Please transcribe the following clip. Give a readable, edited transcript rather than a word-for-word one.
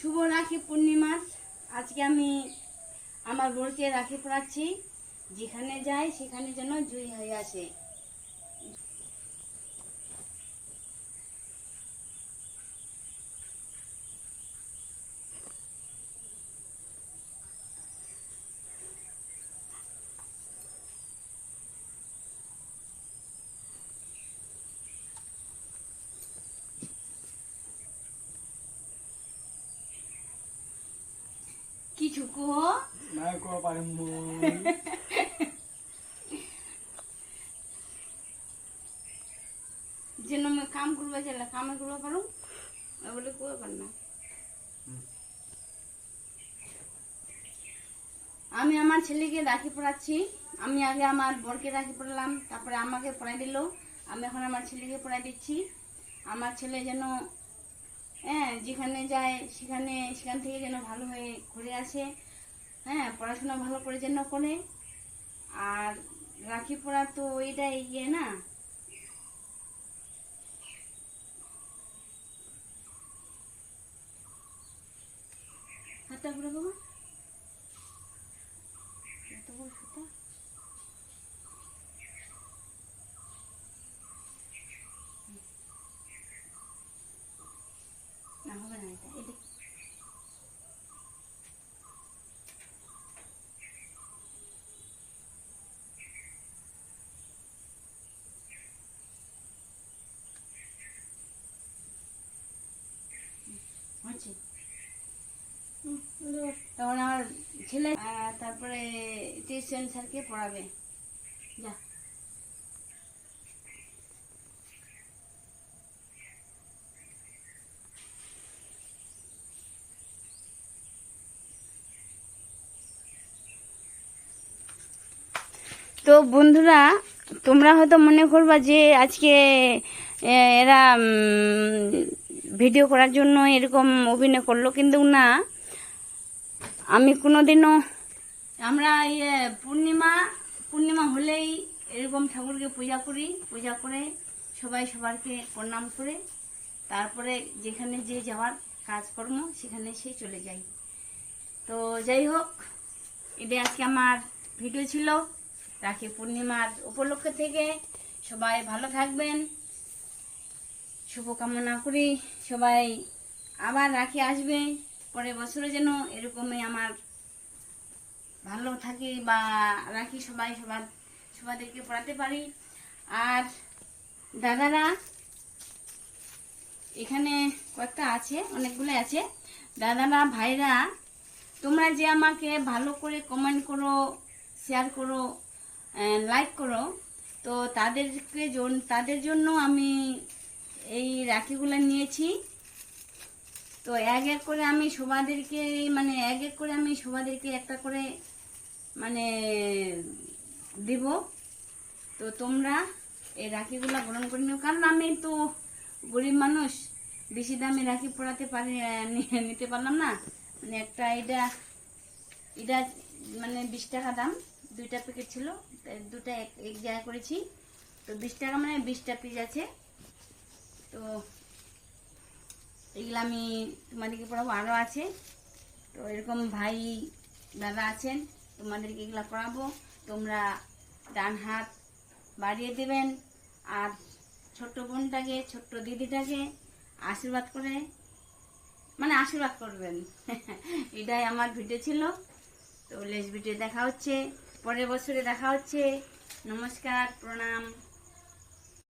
শুভ রাখি পূর্ণিমা। আজকে আমি আমার বোনকে রাখি পরাচ্ছি। যেখানে যাই সেখানে যেন জয়ী হয়ে আসে। কিছু কো নাই কো পারিম যেন আমি কাম করবো চলে কামে করবো পারো বলে কো পার না। আমি আমার ছেলেকে রাখি পরাচ্ছি। আমি আগে আমার বোনকে রাখি পরালাম, তারপরে আমাকে পরাই দিল। আমি এখন আমার ছেলেকে পরাই দিচ্ছি। আমার ছেলে যেন যেখানে যায় সেখান থেকে যেন ভালো হয়ে ঘুরে আসে। পড়াশোনা ভালো করে যেন করে। আর রাখি পরা তো ওইটাই না। হাতটা ঘুরে বাবা, এত বড় সুতা। না হবে না, এটা এটা হচ্ছে। তখন আমার ছেলে তারপরে টিউশন স্যারকে পড়াবে। যা তো বন্ধুরা, তোমরা হয়তো মনে করবা যে আজকে এরা ভিডিও করার জন্য এরকম অভিনয় করলো, কিন্তু না। আমি কোনোদিনও আমরা পূর্ণিমা হলেই এরকম ঠাকুরকে পূজা করি। পূজা করে সবাই সবারকে প্রণাম করে তারপরে যেখানে যে যাওয়ার কাজকর্ম সেখানে সে চলে যাই। তো যাই হোক, এটা আজকে আমার ভিডিও ছিল রাখি পূর্ণিমার উপলক্ষ থেকে। সবাই ভালো থাকবেন, শুভকামনা করি। সবাই আবার রাখি আসবে, পরের বছরে যেন এরকমই আমার ভালো থাকে বা রাখি সবাইদেরকে পড়াতে পারি। আর দাদারা এখানে কয়েকটা আছে, অনেকগুলো আছে। দাদারা ভাইরা, তোমরা যে আমাকে ভালো করে কমেন্ট করো, শেয়ার করো, লাইক করো, তো তাদের জন্য আমি এই রাখিগুলো নিয়েছি। তো এক এক করে আমি সবাদেরকে একটা করে দিব। তো তোমরা এই রাখিগুলো গ্রহণ করে নিও, কারণ আমি তো গরিব মানুষ, বেশি দামে রাখি পরাতে নিতে পারলাম না। একটা এটা 20 টাকা দাম। 2টা প্যাকেট ছিল, দুটা এক জায়গা করেছি। তো 20 টাকা 20টা পিস আছে। তো এগুলো আমি তোমাদেরকে পড়াবো, আরও আছে। তো এরকম ভাই দাদা আছেন, তোমাদেরকে এগুলো পড়াবো। তোমরা ডান হাত বাড়িয়ে দেবেন আর ছোট্ট বোনটাকে, ছোট্ট দিদিটাকে আশীর্বাদ করবেন। এটাই আমার ভিডিও ছিল। তো নেক্সট ভিডিও দেখা হচ্ছে, পরের বছরে দেখা হচ্ছে। নমস্কার, প্রণাম।